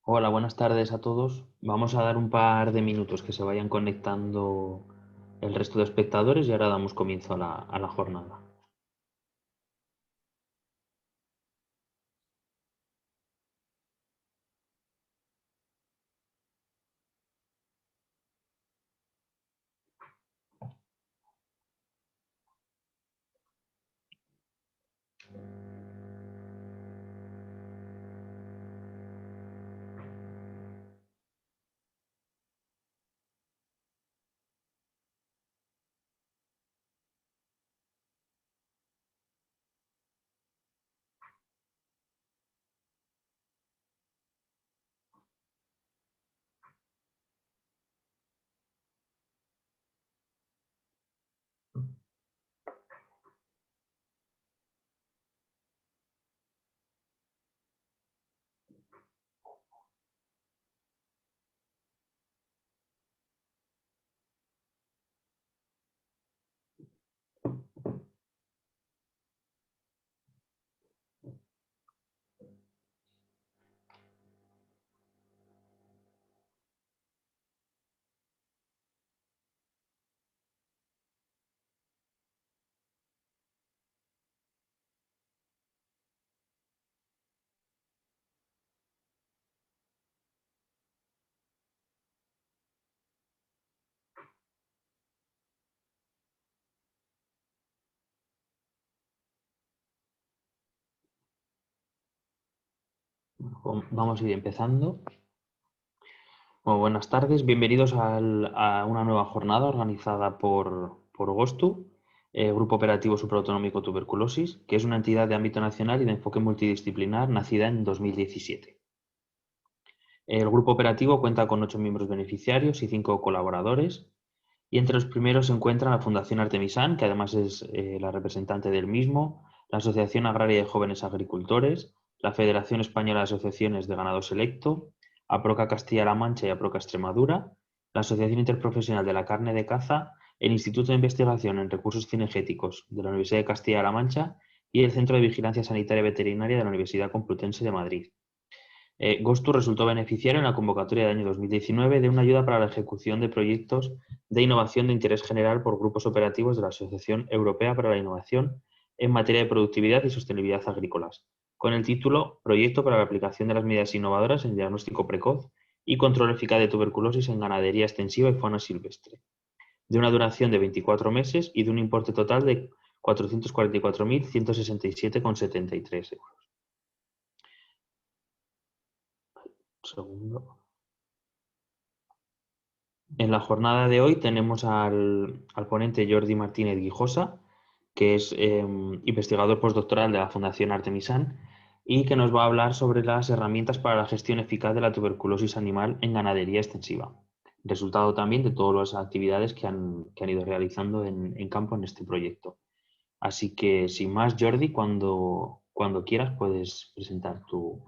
Hola, buenas tardes a todos. Vamos a dar un par de minutos que se vayan conectando el resto de espectadores y ahora damos comienzo a la jornada. Vamos a ir empezando. Bueno, buenas tardes, bienvenidos a una nueva jornada organizada por GOSTU, Grupo Operativo Superautonómico Tuberculosis, que es una entidad de ámbito nacional y de enfoque multidisciplinar nacida en 2017. El grupo operativo cuenta con 8 miembros beneficiarios y 5 colaboradores. Y entre los primeros se encuentra la Fundación Artemisán, que además es la representante del mismo, la Asociación Agraria de Jóvenes Agricultores, la Federación Española de Asociaciones de Ganado Selecto, APROCA Castilla-La Mancha y APROCA Extremadura, la Asociación Interprofesional de la Carne de Caza, el Instituto de Investigación en Recursos Cinegéticos de la Universidad de Castilla-La Mancha y el Centro de Vigilancia Sanitaria y Veterinaria de la Universidad Complutense de Madrid. GOSTU resultó beneficiario en la convocatoria del año 2019 de una ayuda para la ejecución de proyectos de innovación de interés general por grupos operativos de la Asociación Europea para la Innovación en materia de productividad y sostenibilidad agrícolas, con el título Proyecto para la aplicación de las medidas innovadoras en diagnóstico precoz y control eficaz de tuberculosis en ganadería extensiva y fauna silvestre, de una duración de 24 meses y de un importe total de 444.167,73 euros. Un segundo. En la jornada de hoy tenemos al ponente Jordi Martínez Guijosa, que es investigador postdoctoral de la Fundación Artemisán y que nos va a hablar sobre las herramientas para la gestión eficaz de la tuberculosis animal en ganadería extensiva, resultado también de todas las actividades que han ido realizando en campo en este proyecto. Así que, sin más, Jordi, cuando quieras puedes presentar tu...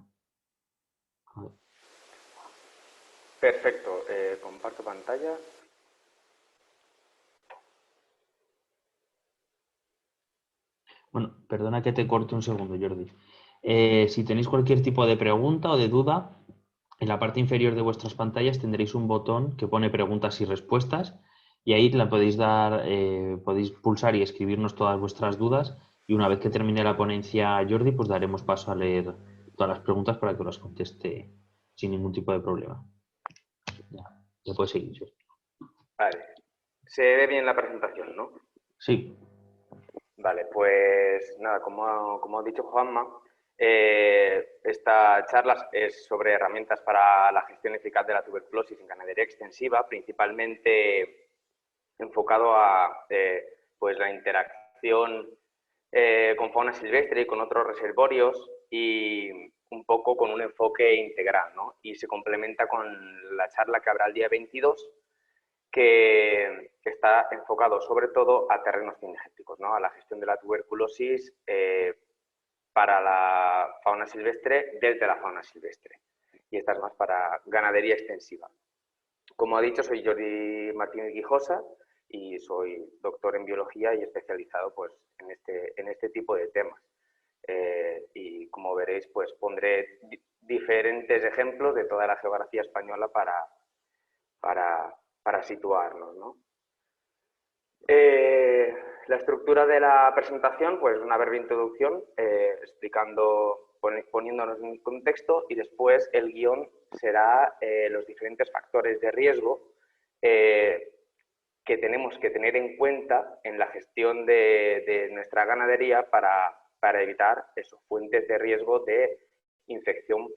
Perfecto, comparto pantalla. Bueno, perdona que te corte un segundo, Jordi. Si tenéis cualquier tipo de pregunta o de duda, en la parte inferior de vuestras pantallas tendréis un botón que pone preguntas y respuestas y ahí la podéis dar, podéis pulsar y escribirnos todas vuestras dudas y una vez que termine la ponencia Jordi, pues daremos paso a leer todas las preguntas para que las conteste sin ningún tipo de problema. Ya, ya puedes seguir, Jordi. Vale, se ve bien la presentación, ¿no? Sí, Vale, pues nada, como ha dicho Juanma, esta charla es sobre herramientas para la gestión eficaz de la tuberculosis en ganadería extensiva, principalmente enfocado a pues la interacción con fauna silvestre y con otros reservorios y un poco con un enfoque integral, ¿no? Y se complementa con la charla que habrá el día 22 que está enfocado sobre todo a terrenos cinegéticos, ¿no? A la gestión de la tuberculosis para la fauna silvestre desde la fauna silvestre. Y esta es más para ganadería extensiva. Como ha dicho, soy Jordi Martínez Guijosa y soy doctor en biología y especializado pues, en este tipo de temas. Y como veréis, pues pondré diferentes ejemplos de toda la geografía española para situarnos, ¿no? La estructura de la presentación, pues una breve introducción, poniéndonos en contexto, y después el guión será los diferentes factores de riesgo que tenemos que tener en cuenta en la gestión de nuestra ganadería para evitar eso, fuentes de riesgo de infección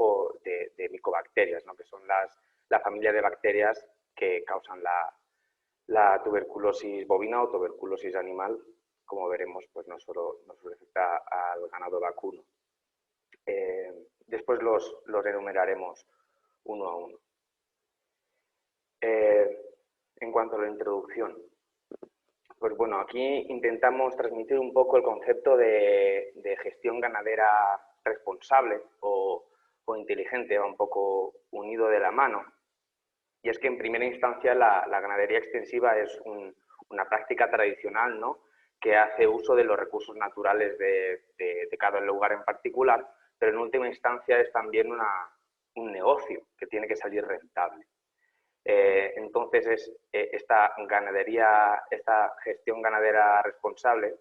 de micobacterias, ¿no? Que son la familia de bacterias que causan la tuberculosis bovina o tuberculosis animal, como veremos, pues no solo afecta al ganado vacuno. Después los enumeraremos uno a uno. En cuanto a la introducción, pues bueno, aquí intentamos transmitir un poco el concepto de gestión ganadera responsable o inteligente, va un poco unido de la mano. Y es que en primera instancia la ganadería extensiva es una práctica tradicional, ¿no?, que hace uso de los recursos naturales de cada lugar en particular, pero en última instancia es también un negocio que tiene que salir rentable. Entonces esta gestión ganadera responsable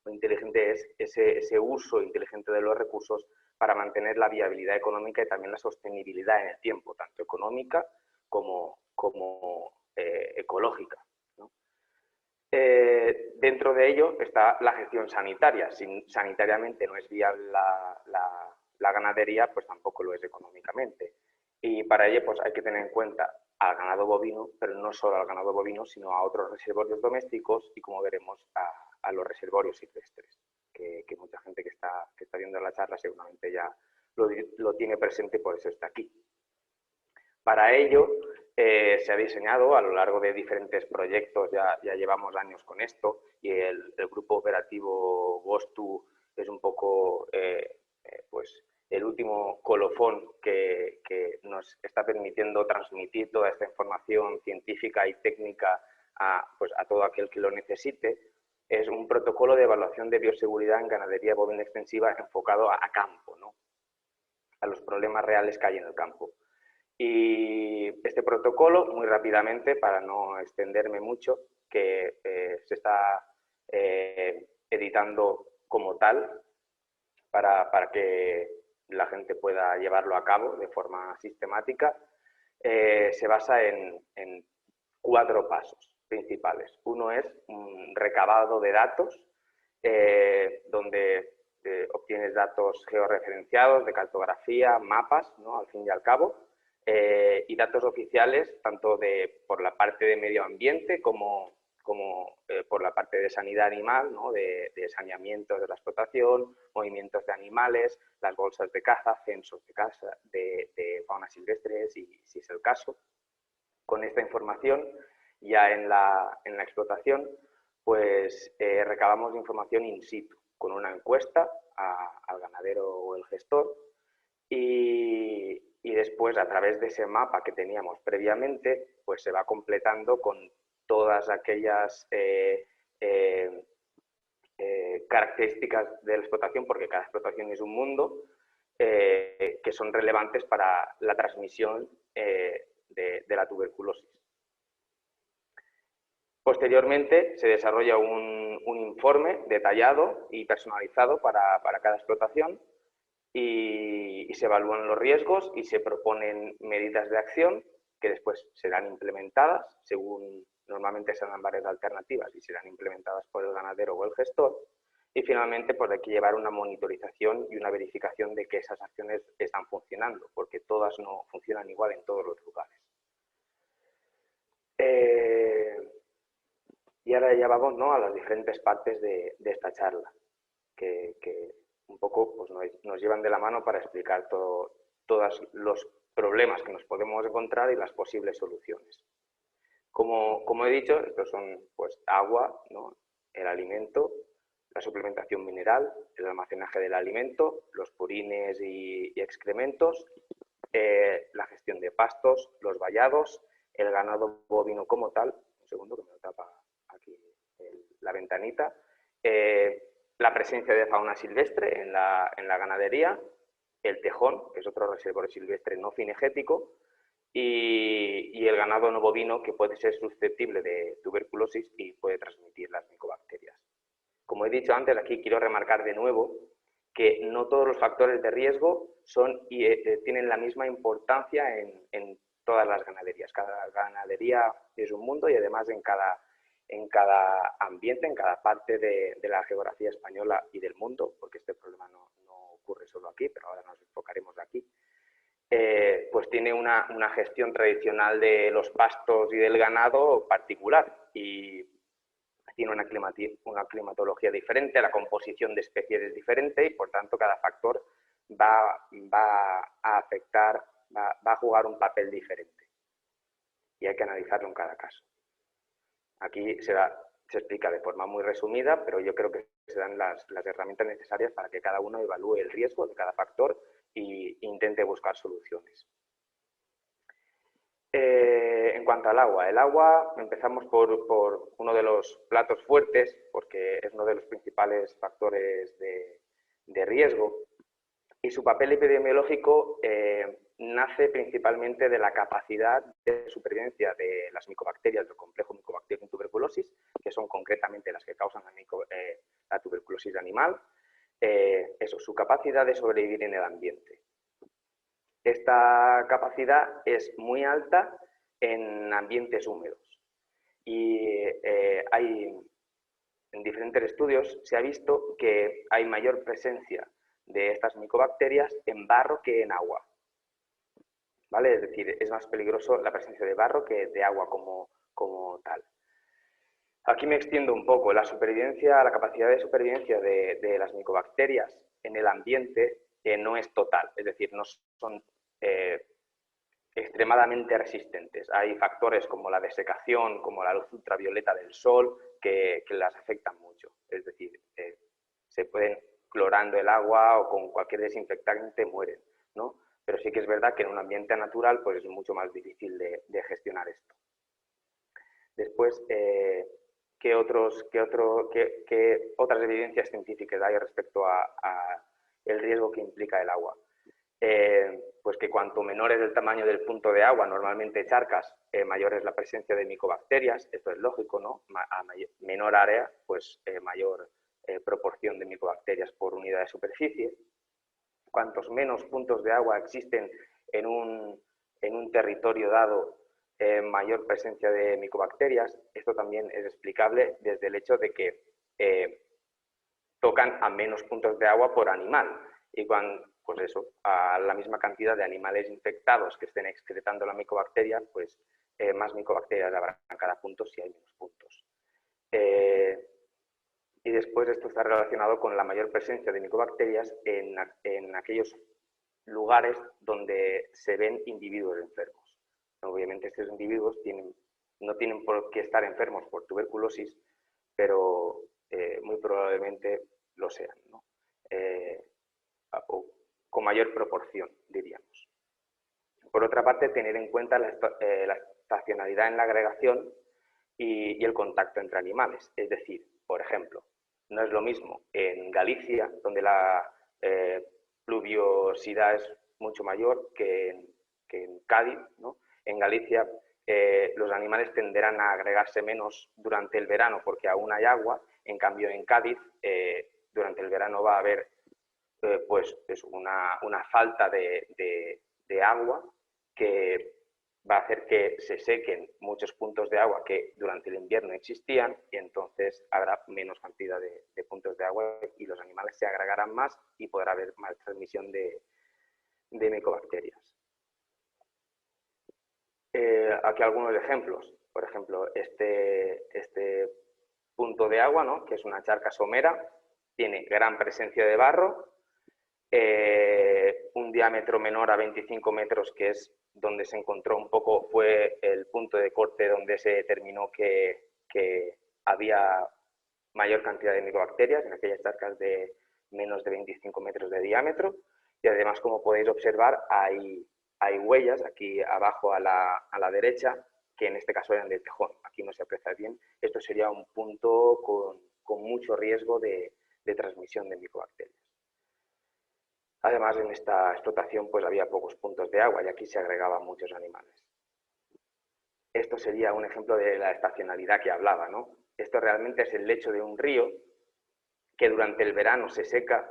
o inteligente es ese uso inteligente de los recursos para mantener la viabilidad económica y también la sostenibilidad en el tiempo, tanto económica como ecológica, ¿no? Dentro de ello está la gestión sanitaria. Si sanitariamente no es viable la ganadería, pues tampoco lo es económicamente. Y para ello pues hay que tener en cuenta al ganado bovino, pero no solo al ganado bovino, sino a otros reservorios domésticos y, como veremos, a los reservorios silvestres, que mucha gente que está viendo la charla seguramente ya lo tiene presente, por eso está aquí. Para ello se ha diseñado a lo largo de diferentes proyectos, ya llevamos años con esto, y el grupo operativo GOSTU es un poco pues el último colofón que nos está permitiendo transmitir toda esta información científica y técnica pues a todo aquel que lo necesite. Es un protocolo de evaluación de bioseguridad en ganadería bovina extensiva enfocado a campo, ¿no?, a los problemas reales que hay en el campo. Y este protocolo, muy rápidamente, para no extenderme mucho, que se está editando como tal para que la gente pueda llevarlo a cabo de forma sistemática, se basa en 4 pasos principales. Uno es un recabado de datos, donde obtienes datos georreferenciados de cartografía, mapas, ¿no?, al fin y al cabo, y datos oficiales tanto por la parte de medio ambiente como por la parte de sanidad animal, ¿no?, de saneamiento de la explotación, movimientos de animales, las bolsas de caza, censos de fauna silvestre, si es el caso. Con esta información, ya en la explotación, pues recabamos información in situ, con una encuesta al ganadero o el gestor, y después, a través de ese mapa que teníamos previamente, pues se va completando con todas aquellas características de la explotación, porque cada explotación es un mundo, que son relevantes para la transmisión de la tuberculosis. Posteriormente se desarrolla un informe detallado y personalizado para cada explotación, y se evalúan los riesgos y se proponen medidas de acción que después serán implementadas, normalmente serán varias alternativas y serán implementadas por el ganadero o el gestor. Y finalmente, pues hay que llevar una monitorización y una verificación de que esas acciones están funcionando, porque todas no funcionan igual en todos los lugares. Y ahora ya vamos, ¿no?, a las diferentes partes de esta charla, que un poco pues, nos llevan de la mano para explicar todos los problemas que nos podemos encontrar y las posibles soluciones. Como he dicho, estos son pues agua, ¿no?, el alimento, la suplementación mineral, el almacenaje del alimento, los purines y excrementos, la gestión de pastos, los vallados, el ganado bovino como tal. Un segundo que me lo tapa aquí la ventanita. La presencia de fauna silvestre en la ganadería, el tejón, que es otro reservorio silvestre no cinegético, y el ganado no bovino, que puede ser susceptible de tuberculosis y puede transmitir las micobacterias. Como he dicho antes, aquí quiero remarcar de nuevo que no todos los factores de riesgo tienen la misma importancia en todas las ganaderías. Cada ganadería es un mundo y además en cada ambiente, en cada parte de la geografía española y del mundo, porque este problema no ocurre solo aquí, pero ahora nos enfocaremos aquí, pues tiene una gestión tradicional de los pastos y del ganado particular y tiene una climatología diferente, la composición de especies es diferente y por tanto cada factor va a afectar, va a jugar un papel diferente y hay que analizarlo en cada caso. Aquí se explica de forma muy resumida, pero yo creo que se dan las herramientas necesarias para que cada uno evalúe el riesgo de cada factor e intente buscar soluciones. En cuanto al agua, el agua empezamos por uno de los platos fuertes, porque es uno de los principales factores de riesgo, y su papel epidemiológico nace principalmente de la capacidad de supervivencia de las micobacterias del complejo Mycobacterium tuberculosis, que son concretamente las que causan la tuberculosis animal, su capacidad de sobrevivir en el ambiente. Esta capacidad es muy alta en ambientes húmedos y en diferentes estudios se ha visto que hay mayor presencia de estas micobacterias en barro que en agua. ¿Vale? Es decir, es más peligroso la presencia de barro que de agua como tal. Aquí me extiendo un poco. La capacidad de supervivencia de las micobacterias en el ambiente no es total, es decir, no son extremadamente resistentes. Hay factores como la desecación, como la luz ultravioleta del sol, que las afectan mucho. Es decir, se pueden clorando el agua o con cualquier desinfectante mueren, ¿no? Pero sí que es verdad que en un ambiente natural pues es mucho más difícil de gestionar esto. Después, ¿qué otras evidencias científicas hay respecto a el riesgo que implica el agua? Pues que cuanto menor es el tamaño del punto de agua, normalmente charcas, mayor es la presencia de micobacterias, esto es lógico, ¿no? A menor área, pues mayor proporción de micobacterias por unidad de superficie. Cuantos menos puntos de agua existen en un territorio dado, mayor presencia de micobacterias. Esto también es explicable desde el hecho de que tocan a menos puntos de agua por animal. Y cuando, pues eso, a la misma cantidad de animales infectados que estén excretando la micobacteria, pues más micobacterias habrá en cada punto si hay menos puntos. Y después esto está relacionado con la mayor presencia de micobacterias en aquellos lugares donde se ven individuos enfermos. Obviamente estos individuos no tienen por qué estar enfermos por tuberculosis, pero muy probablemente lo sean, ¿no? O con mayor proporción, diríamos. Por otra parte, tener en cuenta la estacionalidad en la agregación y el contacto entre animales. Es decir, por ejemplo, no es lo mismo en Galicia, donde la pluviosidad es mucho mayor que en Cádiz, ¿no? En Galicia los animales tenderán a agregarse menos durante el verano porque aún hay agua, en cambio en Cádiz durante el verano va a haber pues es una falta de agua que va a hacer que se sequen muchos puntos de agua que durante el invierno existían y entonces habrá menos cantidad de puntos de agua y los animales se agregarán más y podrá haber más transmisión de micobacterias. Aquí algunos ejemplos. Por ejemplo, este punto de agua, ¿no? Que es una charca somera, tiene gran presencia de barro, un diámetro menor a 25 metros, que es donde se encontró un poco, fue el punto de corte donde se determinó que había mayor cantidad de micobacterias en aquellas charcas de menos de 25 metros de diámetro. Y además, como podéis observar, hay huellas aquí abajo a la derecha, que en este caso eran de tejón. Aquí no se aprecia bien. Esto sería un punto con mucho riesgo de transmisión de micobacterias. Además, en esta explotación pues había pocos puntos de agua y aquí se agregaban muchos animales. Esto sería un ejemplo de la estacionalidad que hablaba, ¿no? Esto realmente es el lecho de un río que durante el verano se seca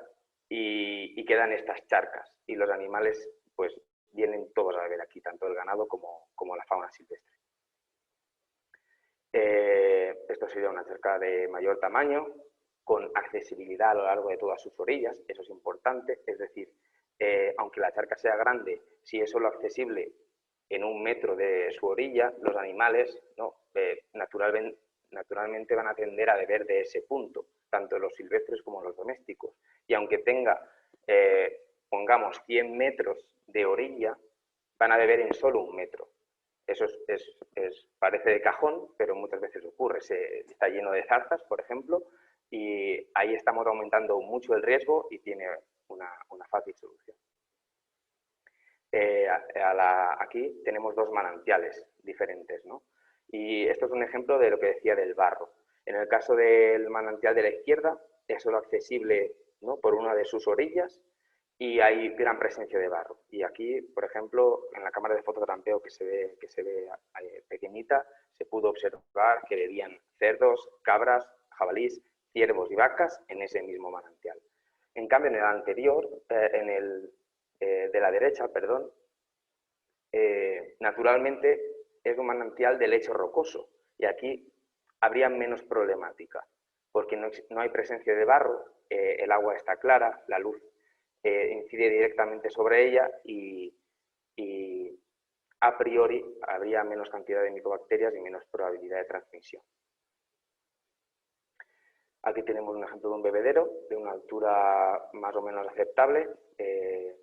y quedan estas charcas y los animales pues vienen todos a beber aquí, tanto el ganado como la fauna silvestre. Esto sería una charca de mayor tamaño, con accesibilidad a lo largo de todas sus orillas, eso es importante, es decir, aunque la charca sea grande, si es solo accesible en 1 metro de su orilla, los animales ¿no? Naturalmente van a tender a beber de ese punto, tanto los silvestres como los domésticos. Y aunque tenga, pongamos, 100 metros de orilla, van a beber en solo 1 metro. Eso parece de cajón, pero muchas veces ocurre. Está lleno de zarzas, por ejemplo, y ahí estamos aumentando mucho el riesgo y tiene una fácil solución. Aquí tenemos 2 manantiales diferentes, ¿no? Y esto es un ejemplo de lo que decía del barro. En el caso del manantial de la izquierda, es solo accesible, ¿no?, por una de sus orillas y hay gran presencia de barro. Y aquí, por ejemplo, en la cámara de fotogrampeo que se ve pequeñita, se pudo observar que bebían cerdos, cabras, jabalís, ciervos y vacas en ese mismo manantial. En cambio, en el anterior, de la derecha, perdón, naturalmente es un manantial de lecho rocoso y aquí habría menos problemática porque no hay presencia de barro, el agua está clara, la luz incide directamente sobre ella y a priori habría menos cantidad de micobacterias y menos probabilidad de transmisión. Aquí tenemos un ejemplo de un bebedero de una altura más o menos aceptable.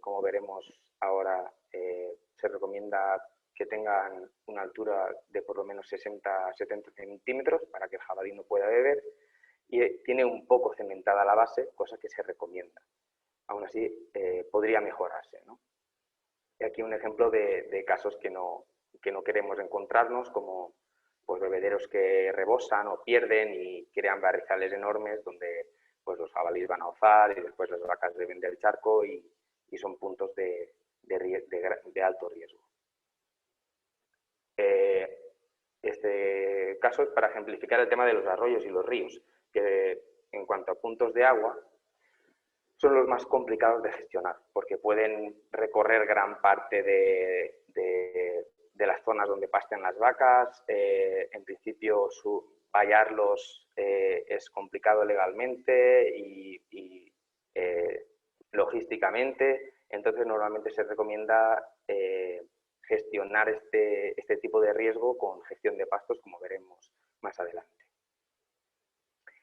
Como veremos ahora, se recomienda que tengan una altura de por lo menos 60-70 centímetros para que el jabalí no pueda beber y tiene un poco cementada la base, cosa que se recomienda. Aún así, podría mejorarse, ¿no? Y aquí un ejemplo de casos que no queremos encontrarnos, como pues bebederos que rebosan o pierden y crean barrizales enormes donde pues los jabalíes van a ozar y después las vacas beben del charco y son puntos de alto riesgo. Este caso es para ejemplificar el tema de los arroyos y los ríos, que en cuanto a puntos de agua son los más complicados de gestionar, porque pueden recorrer gran parte de las zonas donde pasten las vacas. En principio, vallarlos es complicado legalmente y logísticamente. Entonces, normalmente se recomienda gestionar este tipo de riesgo con gestión de pastos, como veremos más adelante.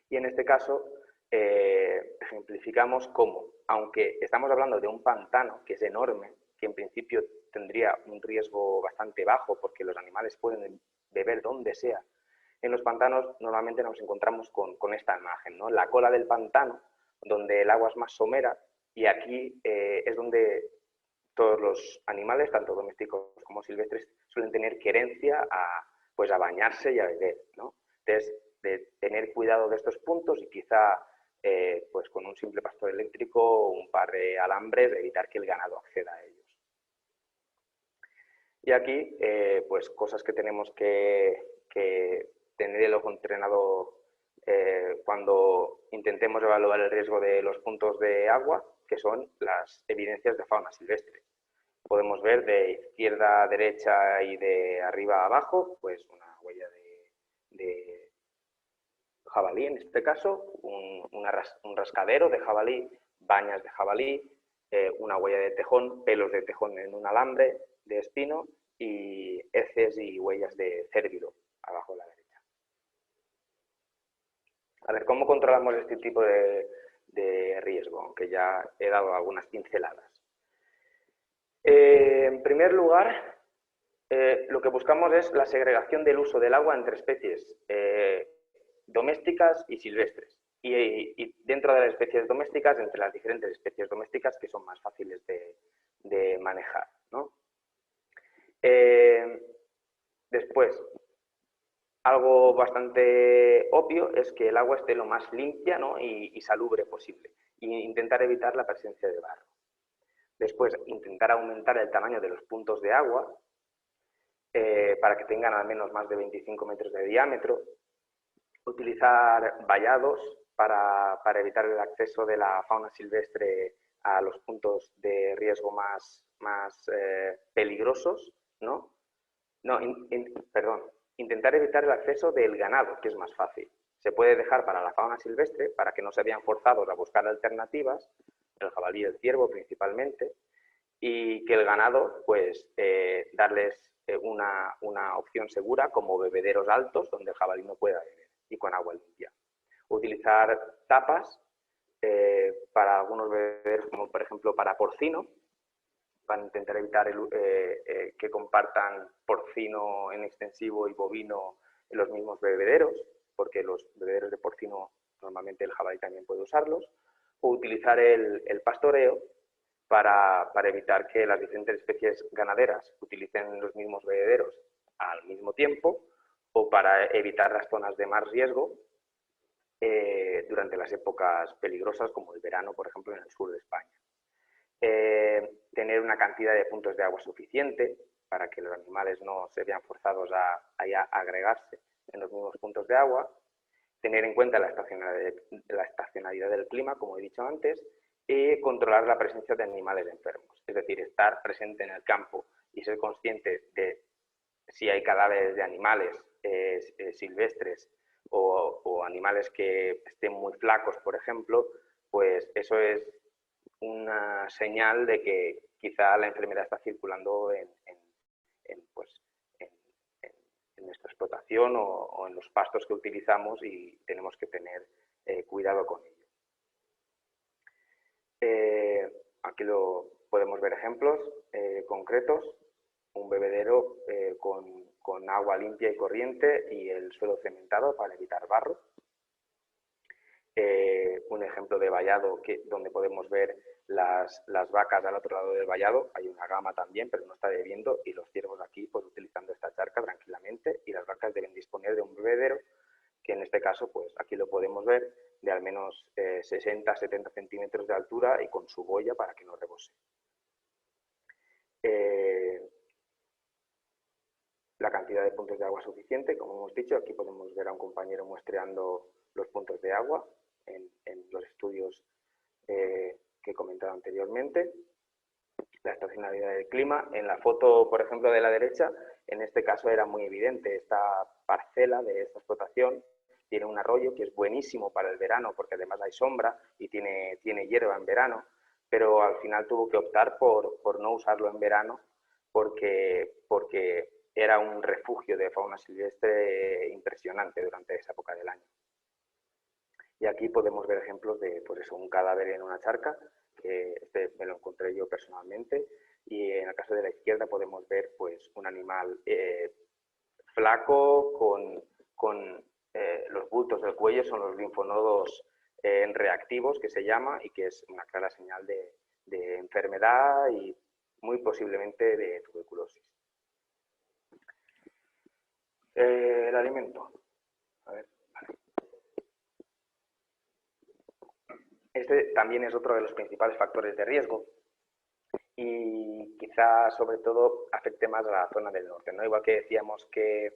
Y en este caso, ejemplificamos cómo, aunque estamos hablando de un pantano que es enorme, que en principio tendría un riesgo bastante bajo porque los animales pueden beber donde sea, en los pantanos normalmente nos encontramos con esta imagen, ¿no? La cola del pantano, donde el agua es más somera, y aquí es donde todos los animales, tanto domésticos como silvestres, suelen tener querencia pues a bañarse y a beber, ¿no? Entonces, de tener cuidado de estos puntos y quizá pues con un simple pastor eléctrico o un par de alambres evitar que el ganado acceda a ellos. Y aquí pues cosas que tenemos que tener el ojo entrenado cuando intentemos evaluar el riesgo de los puntos de agua, que son las evidencias de fauna silvestre. Podemos ver de izquierda a derecha y de arriba a abajo pues una huella de jabalí, en este caso, un rascadero de jabalí, bañas de jabalí, una huella de tejón, pelos de tejón en un alambre de espino y heces y huellas de cérvido abajo a la derecha. A ver, ¿cómo controlamos este tipo de riesgo? Aunque ya he dado algunas pinceladas. En primer lugar, lo que buscamos es la segregación del uso del agua entre especies domésticas y silvestres. Y dentro de las especies domésticas, entre las diferentes especies domésticas que son más fáciles de manejar, ¿no? Después, algo bastante obvio es que el agua esté lo más limpia, ¿no? y salubre posible. E intentar evitar la presencia de barro. Después, intentar aumentar el tamaño de los puntos de agua para que tengan al menos más de 25 metros de diámetro. Utilizar vallados para evitar el acceso de la fauna silvestre a los puntos de riesgo más peligrosos, ¿no? No, perdón, intentar evitar el acceso del ganado, que es más fácil. Se puede dejar para la fauna silvestre, para que no se vean forzados a buscar alternativas, el jabalí y el ciervo principalmente, y que el ganado, pues, darles una opción segura como bebederos altos donde el jabalí no pueda beber y con agua limpia. Utilizar tapas para algunos bebederos, como por ejemplo para porcino, para intentar evitar que compartan porcino en extensivo y bovino en los mismos bebederos, porque los bebederos de porcino normalmente el jabalí también puede usarlos, o utilizar el pastoreo para evitar que las diferentes especies ganaderas utilicen los mismos bebederos al mismo tiempo, o para evitar las zonas de más riesgo durante las épocas peligrosas, como el verano, por ejemplo, en el sur de España. Tener una cantidad de puntos de agua suficiente para que los animales no se vean forzados a agregarse en los mismos puntos de agua. Tener en cuenta la estacionalidad del clima, como he dicho antes, y controlar la presencia de animales enfermos. Es decir, estar presente en el campo y ser consciente de si hay cadáveres de animales silvestres o animales que estén muy flacos, por ejemplo, pues eso es una señal de que quizá la enfermedad está circulando en nuestra explotación o en los pastos que utilizamos y tenemos que tener cuidado con ello. Aquí podemos ver ejemplos concretos, un bebedero con agua limpia y corriente y el suelo cementado para evitar barro. Un ejemplo de vallado donde podemos ver las vacas al otro lado del vallado. Hay una gama también, pero no está bebiendo, y los ciervos aquí pues utilizando esta charca tranquilamente, y las vacas deben disponer de un bebedero que en este caso, pues aquí lo podemos ver, de al menos 60-70 centímetros de altura y con su boya para que no rebose. La cantidad de puntos de agua suficiente, como hemos dicho, aquí podemos ver a un compañero muestreando los puntos de agua en los estudios que he comentado anteriormente. La estacionalidad del clima. En la foto, por ejemplo, de la derecha, en este caso era muy evidente. Esta parcela de esta explotación tiene un arroyo que es buenísimo para el verano porque además hay sombra y tiene hierba en verano, pero al final tuvo que optar por no usarlo en verano porque era un refugio de fauna silvestre impresionante durante esa época del año. Y aquí podemos ver ejemplos de pues eso, un cadáver en una charca, que este me lo encontré yo personalmente, y en el caso de la izquierda podemos ver pues, un animal flaco con los bultos del cuello, son los linfonodos reactivos que se llama y que es una clara señal de enfermedad y muy posiblemente de tuberculosis. El alimento. A ver, vale. Este también es otro de los principales factores de riesgo y quizá sobre todo afecte más a la zona del norte, ¿no? Igual que decíamos que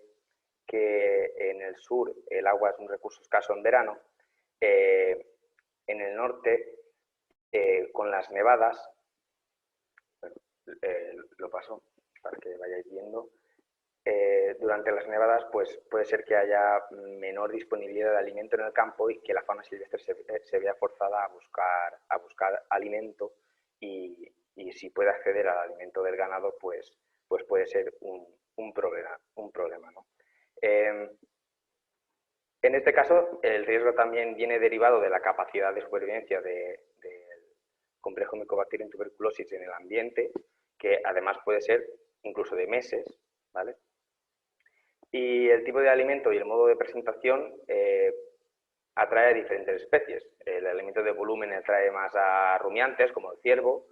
en el sur el agua es un recurso escaso en verano, en el norte con las nevadas, bueno, lo paso para que vayáis viendo, durante las nevadas pues puede ser que haya menor disponibilidad de alimento en el campo y que la fauna silvestre se vea forzada a buscar alimento y si puede acceder al alimento del ganado pues puede ser un problema, ¿no? En este caso el riesgo también viene derivado de la capacidad de supervivencia del complejo Mycobacterium tuberculosis en el ambiente, que además puede ser incluso de meses, ¿vale? Y el tipo de alimento y el modo de presentación atrae a diferentes especies. El alimento de volumen atrae más a rumiantes, como el ciervo,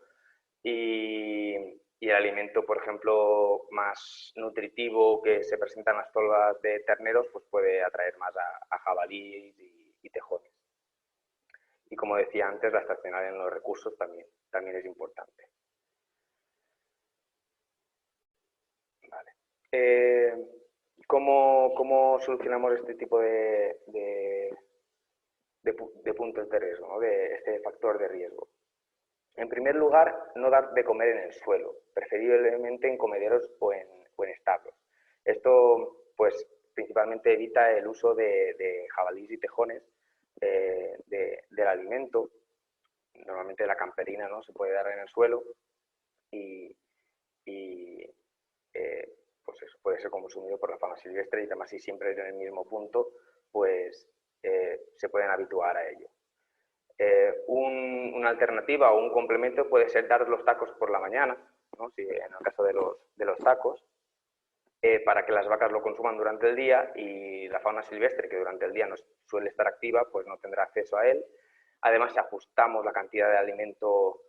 y el alimento, por ejemplo, más nutritivo que se presenta en las tolvas de terneros, pues puede atraer más a jabalíes y tejones. Y como decía antes, la estacionalidad en los recursos también es importante. Eh, ¿Cómo solucionamos este tipo de puntos de riesgo, ¿no? De este factor de riesgo? En primer lugar, no dar de comer en el suelo, preferiblemente en comederos o en establos. Esto, pues, principalmente evita el uso de jabalíes y tejones del alimento. Normalmente la camperina, ¿no?, se puede dar en el suelo y, y pues eso puede ser consumido por la fauna silvestre y además si siempre en el mismo punto, pues se pueden habituar a ello. Una alternativa o un complemento puede ser dar los tacos por la mañana, ¿no? Si, en el caso de los tacos, para que las vacas lo consuman durante el día y la fauna silvestre, que durante el día no suele estar activa, pues no tendrá acceso a él. Además, si ajustamos la cantidad de alimento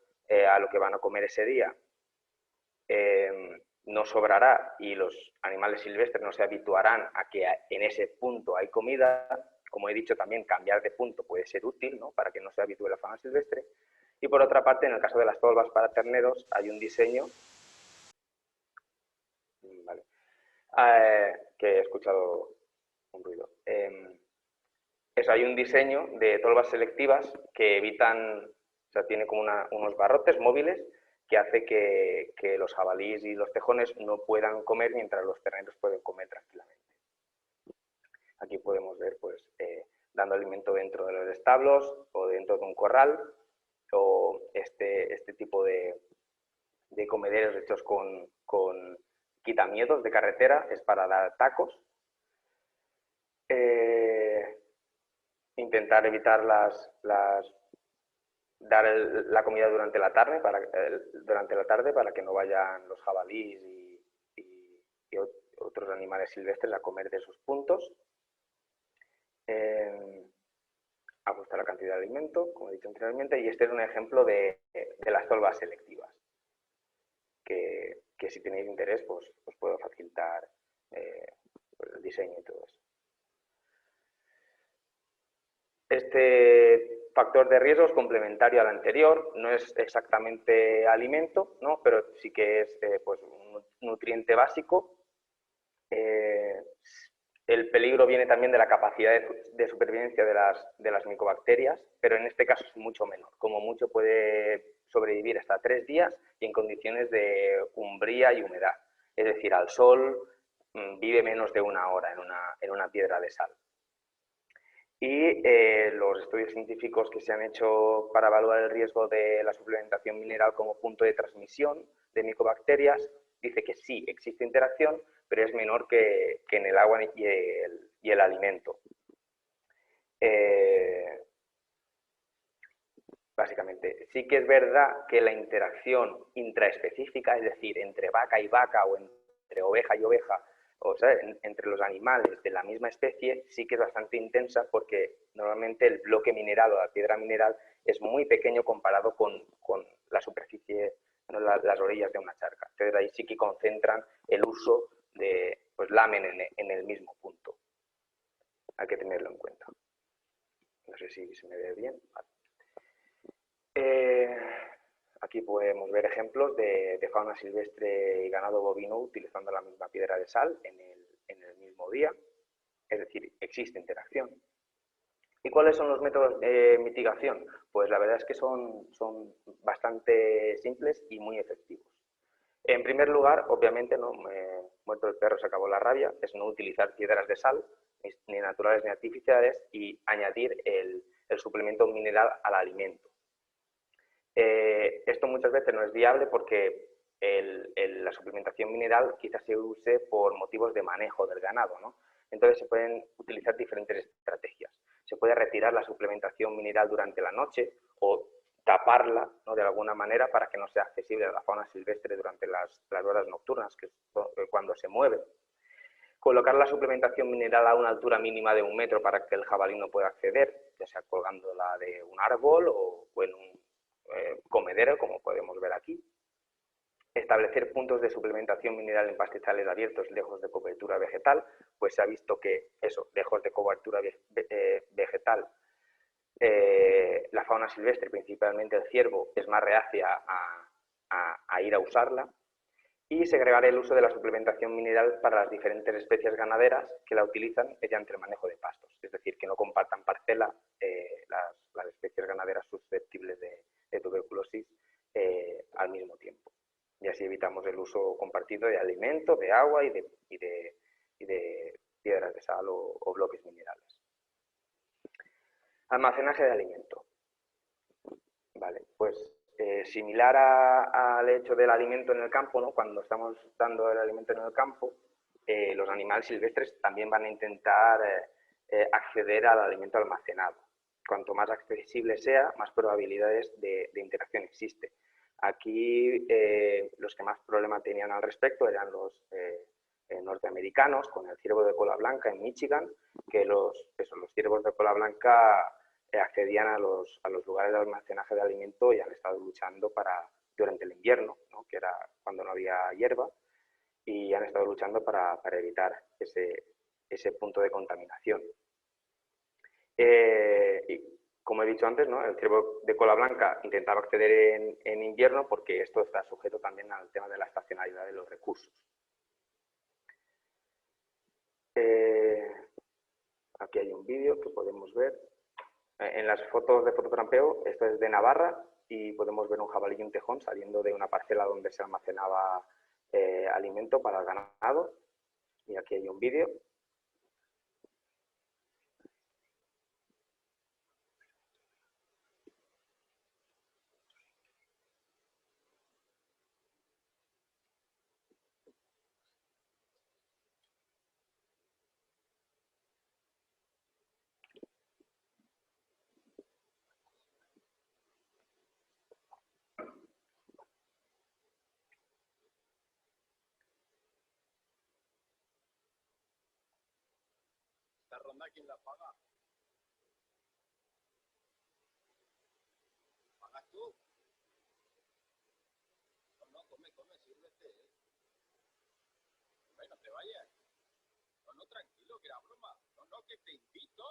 a lo que van a comer ese día, no sobrará y los animales silvestres no se habituarán a que en ese punto hay comida. Como he dicho, también cambiar de punto puede ser útil, ¿no?, para que no se habitúe la fauna silvestre. Y por otra parte, en el caso de las tolvas para terneros, hay un diseño, vale, que he escuchado un ruido. Hay un diseño de tolvas selectivas que evitan, o sea, tiene como unos barrotes móviles que hace que los jabalíes y los tejones no puedan comer mientras los terneros pueden comer tranquilamente. Aquí podemos ver, pues, dando alimento dentro de los establos o dentro de un corral, o este tipo de comederos hechos con quitamiedos de carretera, es para dar tacos. Intentar evitar dar la comida durante la tarde para que no vayan los jabalíes y otros animales silvestres a comer de esos puntos. Ajustar la cantidad de alimento, como he dicho anteriormente, y este es un ejemplo de las tolvas selectivas, que si tenéis interés, pues os puedo facilitar el diseño y todo eso. Este factor de riesgo es complementario al anterior, no es exactamente alimento, ¿no?, pero sí que es pues un nutriente básico. El peligro viene también de la capacidad de supervivencia de las micobacterias, pero en este caso es mucho menor. Como mucho puede sobrevivir hasta 3 días y en condiciones de umbría y humedad. Es decir, al sol vive menos de 1 hora en una piedra de sal. Y los estudios científicos que se han hecho para evaluar el riesgo de la suplementación mineral como punto de transmisión de micobacterias dice que sí existe interacción, pero es menor que en el agua y el alimento. Básicamente, sí que es verdad que la interacción intraespecífica, es decir, entre vaca y vaca o entre oveja y oveja, o sea, entre los animales de la misma especie, sí que es bastante intensa porque normalmente el bloque mineral o la piedra mineral es muy pequeño comparado con la superficie, ¿no?, las orillas de una charca. Entonces ahí sí que concentran el uso de pues, lamen en el mismo punto. Hay que tenerlo en cuenta. No sé si se me ve bien. Vale. Aquí podemos ver ejemplos de fauna silvestre y ganado bovino utilizando la misma piedra de sal en el mismo día. Es decir, existe interacción. ¿Y cuáles son los métodos de mitigación? Pues la verdad es que son bastante simples y muy efectivos. En primer lugar, obviamente, ¿no?, muerto el perro se acabó la rabia, es no utilizar piedras de sal, ni naturales ni artificiales, y añadir el suplemento mineral al alimento. Esto muchas veces no es viable porque la suplementación mineral quizás se use por motivos de manejo del ganado, ¿no? Entonces se pueden utilizar diferentes estrategias. Se puede retirar la suplementación mineral durante la noche o taparla, ¿no?, de alguna manera para que no sea accesible a la fauna silvestre durante las horas nocturnas, que es cuando se mueve. Colocar la suplementación mineral a una altura mínima de 1 metro para que el jabalí no pueda acceder, ya sea colgándola de un árbol o en un comedero, como podemos ver aquí. Establecer puntos de suplementación mineral en pastizales abiertos lejos de cobertura vegetal, pues se ha visto que eso, lejos de cobertura vegetal, la fauna silvestre, principalmente el ciervo, es más reacia a ir a usarla. y segregar el uso de la suplementación mineral para las diferentes especies ganaderas que la utilizan mediante el manejo de pastos, es decir, que no compartan parcela las especies ganaderas susceptibles de tuberculosis al mismo tiempo. Y así evitamos el uso compartido de alimento, de agua y de piedras de sal o bloques minerales. Almacenaje de alimento. Vale, pues similar al hecho del alimento en el campo, ¿no? Cuando estamos dando el alimento en el campo, los animales silvestres también van a intentar acceder al alimento almacenado. Cuanto más accesible sea, más probabilidades de interacción existe. Aquí los que más problema tenían al respecto eran los norteamericanos, con el ciervo de cola blanca en Michigan, que los ciervos de cola blanca accedían a los lugares de almacenaje de alimento y han estado luchando durante el invierno, ¿no? Que era cuando no había hierba, y han estado luchando para evitar ese punto de contaminación. Y como he dicho antes, ¿no? El ciervo de cola blanca intentaba acceder en invierno porque esto está sujeto también al tema de la estacionalidad de los recursos. Aquí hay un vídeo que podemos ver. En las fotos de fototrampeo, esto es de Navarra y podemos ver un jabalí y un tejón saliendo de una parcela donde se almacenaba alimento para el ganado. Y aquí hay un vídeo. La ronda, ¿quién la paga? ¿Pagas tú? No, no, come, sírvete, Bueno, te vayas. No, no, tranquilo, que era broma. No, no, que te invito.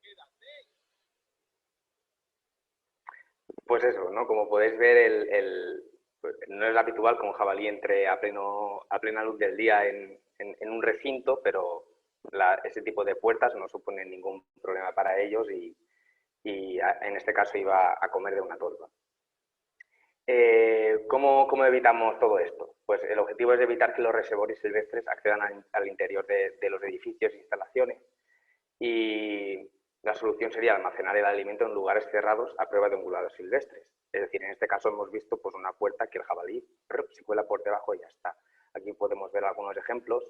Quédate. Pues eso, ¿no? Como podéis ver, pues no es habitual que un jabalí entre a plena luz del día en un recinto, pero ese tipo de puertas no suponen ningún problema para ellos y en este caso iba a comer de una tolva. ¿Cómo evitamos todo esto? Pues el objetivo es evitar que los reservorios silvestres accedan al interior de los edificios e instalaciones y la solución sería almacenar el alimento en lugares cerrados a prueba de ungulados silvestres. Es decir, en este caso hemos visto pues, una puerta que el jabalí se cuela por debajo y ya está. Aquí podemos ver algunos ejemplos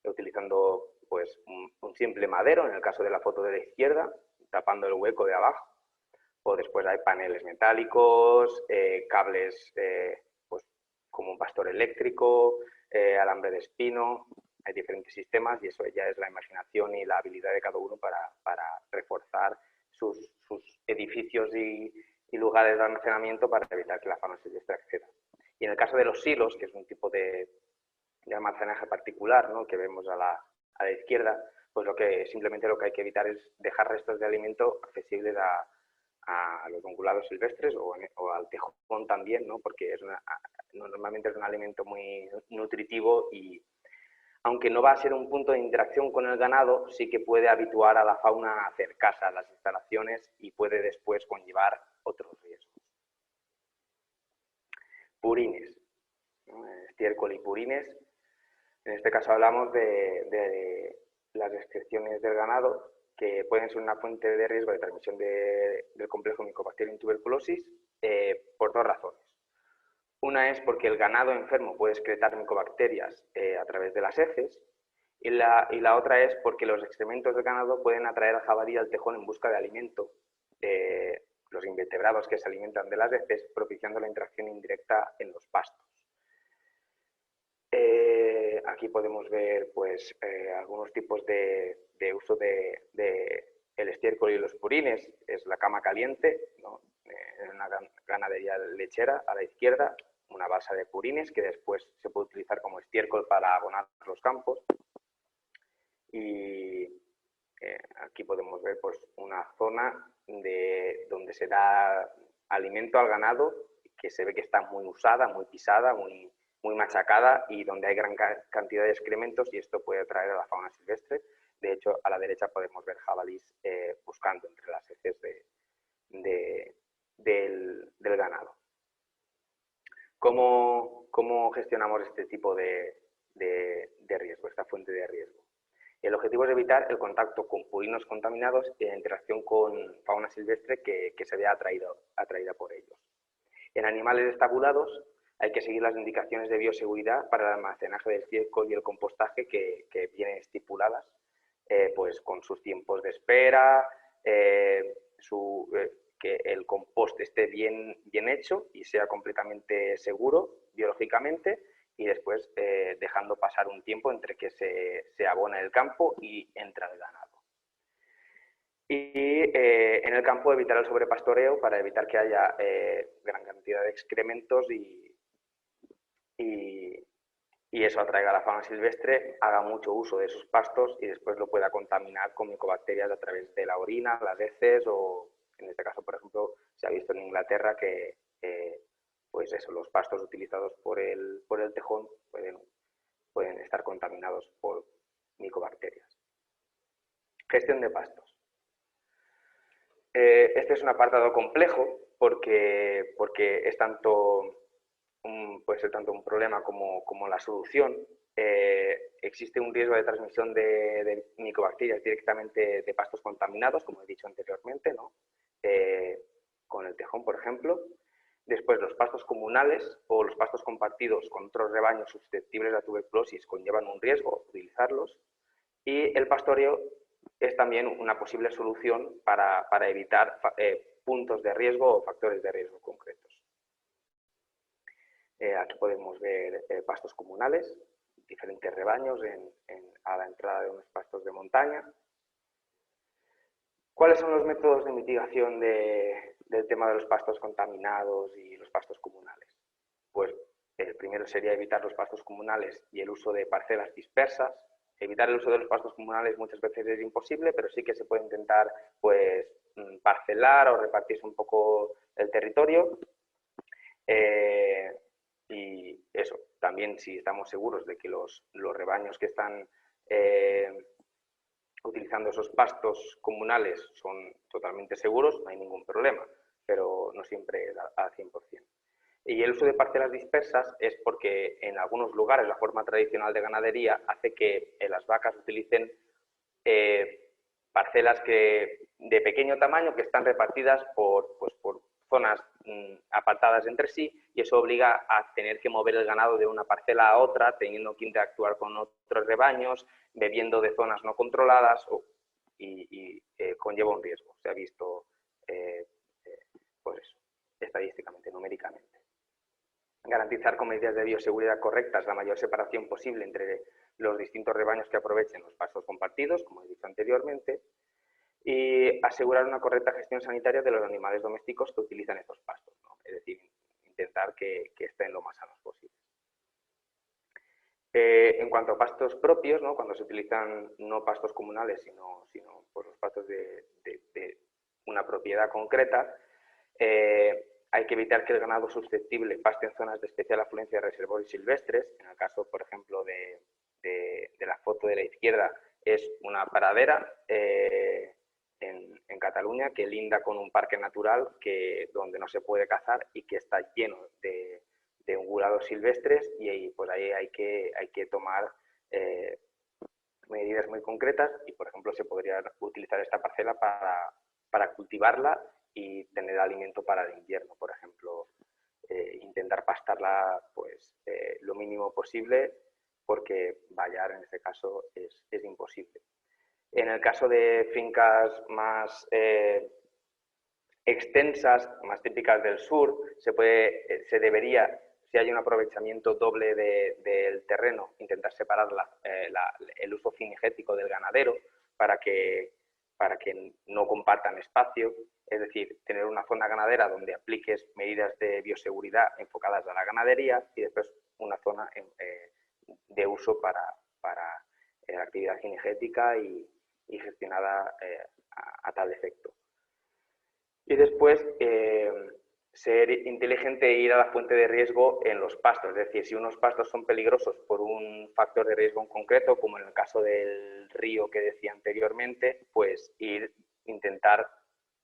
utilizando pues, un simple madero, en el caso de la foto de la izquierda, tapando el hueco de abajo. O después hay paneles metálicos, cables pues, como un pastor eléctrico, alambre de espino. Hay diferentes sistemas y eso ya es la imaginación y la habilidad de cada uno para reforzar sus edificios y lugares de almacenamiento para evitar que la fauna silvestre acceda. Y en el caso de los silos, que es un tipo de almacenaje particular, ¿no? Que vemos a la izquierda, pues simplemente lo que hay que evitar es dejar restos de alimento accesibles a los ungulados silvestres o al tejón también, ¿no? Porque normalmente es un alimento muy nutritivo y aunque no va a ser un punto de interacción con el ganado, sí que puede habituar a la fauna a acercarse a las instalaciones y puede después conllevar otros riesgos. Purines, ¿no? Estiércol y purines. En este caso hablamos de las excreciones del ganado que pueden ser una fuente de riesgo de transmisión del complejo Mycobacterium tuberculosis por dos razones. Una es porque el ganado enfermo puede excretar micobacterias a través de las heces y la otra es porque los excrementos del ganado pueden atraer al jabalí y al tejón en busca de alimento, los invertebrados que se alimentan de las heces, propiciando la interacción indirecta en los pastos. Aquí podemos ver pues, algunos tipos de uso de el estiércol y los purines. Es la cama caliente, ¿no? En una ganadería lechera a la izquierda, una balsa de purines que después se puede utilizar como estiércol para abonar los campos. Y aquí podemos ver pues, una zona donde se da alimento al ganado que se ve que está muy usada, muy pisada, muy muy machacada y donde hay gran cantidad de excrementos, y esto puede atraer a la fauna silvestre. De hecho, a la derecha podemos ver jabalís buscando entre las heces del ganado. ¿Cómo gestionamos este tipo de riesgo, esta fuente de riesgo? El objetivo es evitar el contacto con purinos contaminados y la interacción con fauna silvestre que se vea atraída por ellos. En animales estabulados hay que seguir las indicaciones de bioseguridad para el almacenaje del estiércol y el compostaje que vienen estipuladas, pues con sus tiempos de espera, que el compost esté bien hecho y sea completamente seguro biológicamente, y después dejando pasar un tiempo entre que se abona el campo y entra el ganado. Y en el campo evitar el sobrepastoreo para evitar que haya gran cantidad de excrementos y eso atraiga a la fauna silvestre, haga mucho uso de esos pastos y después lo pueda contaminar con micobacterias a través de la orina, las heces, o en este caso, por ejemplo, se ha visto en Inglaterra que pues eso, los pastos utilizados por el tejón pueden estar contaminados por micobacterias. Gestión de pastos. Este es un apartado complejo porque es puede ser tanto un problema como la solución. Existe un riesgo de transmisión de micobacterias directamente de pastos contaminados, como he dicho anteriormente, ¿no? Con el tejón, por ejemplo. Después, los pastos comunales o los pastos compartidos con otros rebaños susceptibles a tuberculosis conllevan un riesgo utilizarlos. Y el pastoreo es también una posible solución para evitar puntos de riesgo o factores de riesgo concretos. Aquí podemos ver pastos comunales, diferentes rebaños a la entrada de unos pastos de montaña. ¿Cuáles son los métodos de mitigación del tema de los pastos contaminados y los pastos comunales? Pues el primero sería evitar los pastos comunales y el uso de parcelas dispersas. Evitar el uso de los pastos comunales muchas veces es imposible, pero sí que se puede intentar pues, parcelar o repartirse un poco el territorio. Y eso, también si estamos seguros de que los rebaños que están utilizando esos pastos comunales son totalmente seguros, no hay ningún problema, pero no siempre al 100%. Y el uso de parcelas dispersas es porque en algunos lugares la forma tradicional de ganadería hace que las vacas utilicen parcelas de pequeño tamaño que están repartidas por zonas apartadas entre sí, y eso obliga a tener que mover el ganado de una parcela a otra, teniendo que interactuar con otros rebaños, bebiendo de zonas no controladas y conlleva un riesgo. Se ha visto pues eso, estadísticamente, numéricamente. Garantizar con medidas de bioseguridad correctas la mayor separación posible entre los distintos rebaños que aprovechen los pastos compartidos, como he dicho anteriormente, y asegurar una correcta gestión sanitaria de los animales domésticos que utilizan estos pastos, ¿no? Es decir, intentar que estén lo más sanos posible. En cuanto a pastos propios, ¿no? Cuando se utilizan no pastos comunales, sino pues los pastos de una propiedad concreta, hay que evitar que el ganado susceptible paste en zonas de especial afluencia de reservorios silvestres. En el caso, por ejemplo, de la foto de la izquierda, es una pradera en Cataluña que linda con un parque natural donde no se puede cazar y que está lleno de ungulados silvestres, y pues ahí hay que tomar medidas muy concretas, y por ejemplo se podría utilizar esta parcela para cultivarla y tener alimento para el invierno, por ejemplo, intentar pastarla pues lo mínimo posible, porque vallar en este caso es imposible. En el caso de fincas más extensas, más típicas del sur, se debería, si hay un aprovechamiento doble del terreno, intentar separar el uso cinegético del ganadero para que no compartan espacio, es decir, tener una zona ganadera donde apliques medidas de bioseguridad enfocadas a la ganadería y después una zona de uso para la actividad cinegética y gestionada a tal efecto. Y después ser inteligente e ir a la fuente de riesgo en los pastos. Es decir, si unos pastos son peligrosos por un factor de riesgo en concreto, como en el caso del río que decía anteriormente, pues intentar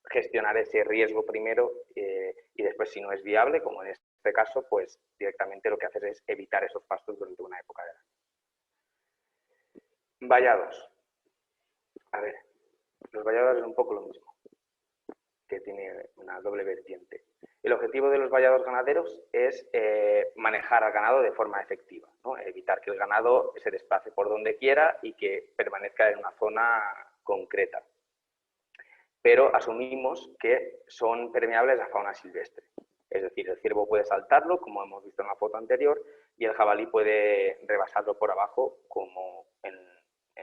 gestionar ese riesgo primero y después, si no es viable, como en este caso, pues directamente lo que haces es evitar esos pastos durante una época del año. Vallados. A ver, los vallados es un poco lo mismo, que tiene una doble vertiente. El objetivo de los vallados ganaderos es manejar al ganado de forma efectiva, ¿no? Evitar que el ganado se desplace por donde quiera y que permanezca en una zona concreta. Pero asumimos que son permeables a fauna silvestre. Es decir, el ciervo puede saltarlo, como hemos visto en la foto anterior, y el jabalí puede rebasarlo por abajo, como en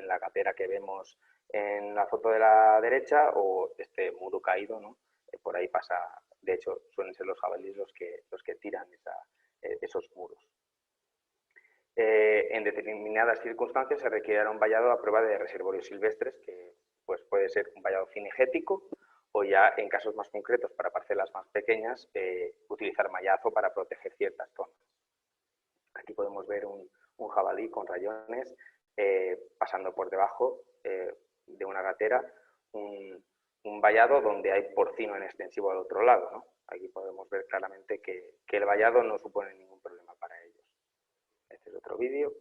la gatera que vemos en la foto de la derecha, o este muro caído, ¿no? Por ahí pasa, de hecho, suelen ser los jabalíes los que tiran esos muros. En determinadas circunstancias se requerirá un vallado a prueba de reservorios silvestres, que pues, puede ser un vallado cinegético, o ya en casos más concretos, para parcelas más pequeñas, utilizar mallazo para proteger ciertas zonas. Aquí podemos ver un jabalí con rayones pasando por debajo de una gatera, un vallado donde hay porcino en extensivo al otro lado, ¿no? Aquí podemos ver claramente que el vallado no supone ningún problema para ellos. Este es otro vídeo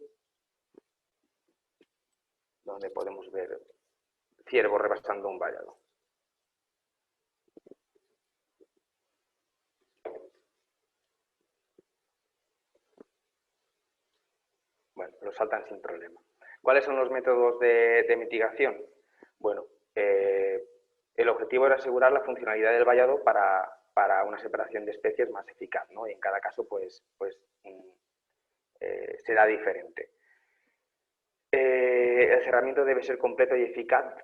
donde podemos ver ciervo rebasando un vallado. Bueno, lo saltan sin problema. ¿Cuáles son los métodos de mitigación? Bueno, el objetivo era asegurar la funcionalidad del vallado para una separación de especies más eficaz, ¿no? Y en cada caso, pues será diferente. El cerramiento debe ser completo y eficaz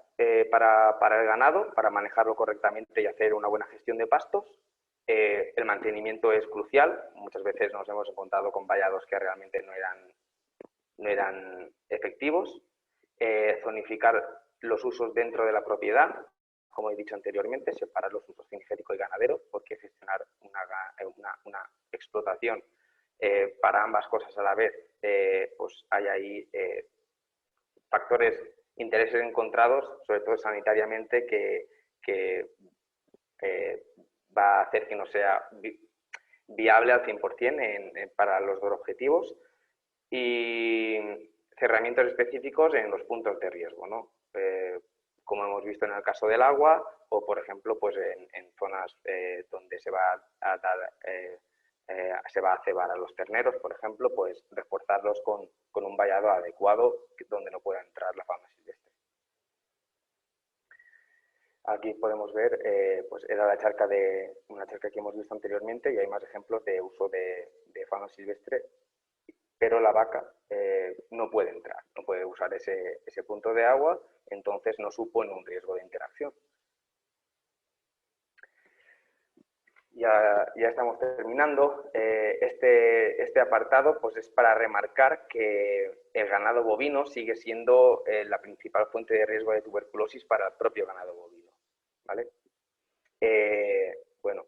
para el ganado, para manejarlo correctamente y hacer una buena gestión de pastos. El mantenimiento es crucial. Muchas veces nos hemos encontrado con vallados que realmente no eran efectivos. Zonificar los usos dentro de la propiedad, como he dicho anteriormente, separar los usos cinegético y ganadero, porque gestionar una explotación para ambas cosas a la vez, pues hay ahí factores, intereses encontrados, sobre todo sanitariamente, que va a hacer que no sea viable al 100% para los dos objetivos, y cerramientos específicos en los puntos de riesgo, ¿no? Como hemos visto en el caso del agua, o por ejemplo pues en zonas donde se va a cebar a los terneros, por ejemplo, pues reforzarlos con un vallado adecuado donde no pueda entrar la fauna silvestre. Aquí podemos ver, pues era una charca que hemos visto anteriormente, y hay más ejemplos de uso de fauna silvestre, pero la vaca no puede entrar, no puede usar ese punto de agua, entonces no supone un riesgo de interacción. Ya estamos terminando. Este apartado pues es para remarcar que el ganado bovino sigue siendo la principal fuente de riesgo de tuberculosis para el propio ganado bovino, ¿vale? Bueno,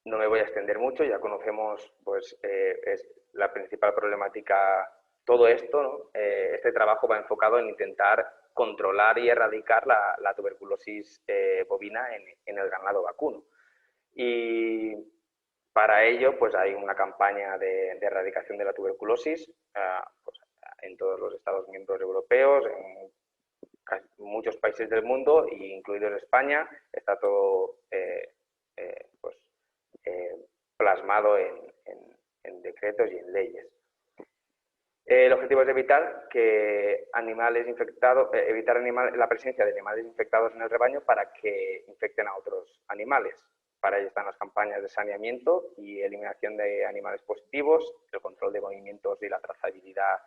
no me voy a extender mucho, ya conocemos pues, es la principal problemática, todo esto, ¿no? Este trabajo va enfocado en intentar controlar y erradicar la tuberculosis bovina en el ganado vacuno. Y para ello pues hay una campaña de erradicación de la tuberculosis pues, en todos los Estados miembros europeos, en muchos países del mundo, incluido España. Está todo pues, plasmado en decretos y en leyes. El objetivo es evitar que animales infectados, la presencia de animales infectados en el rebaño para que infecten a otros animales. Para ello están las campañas de saneamiento y eliminación de animales positivos, el control de movimientos y la trazabilidad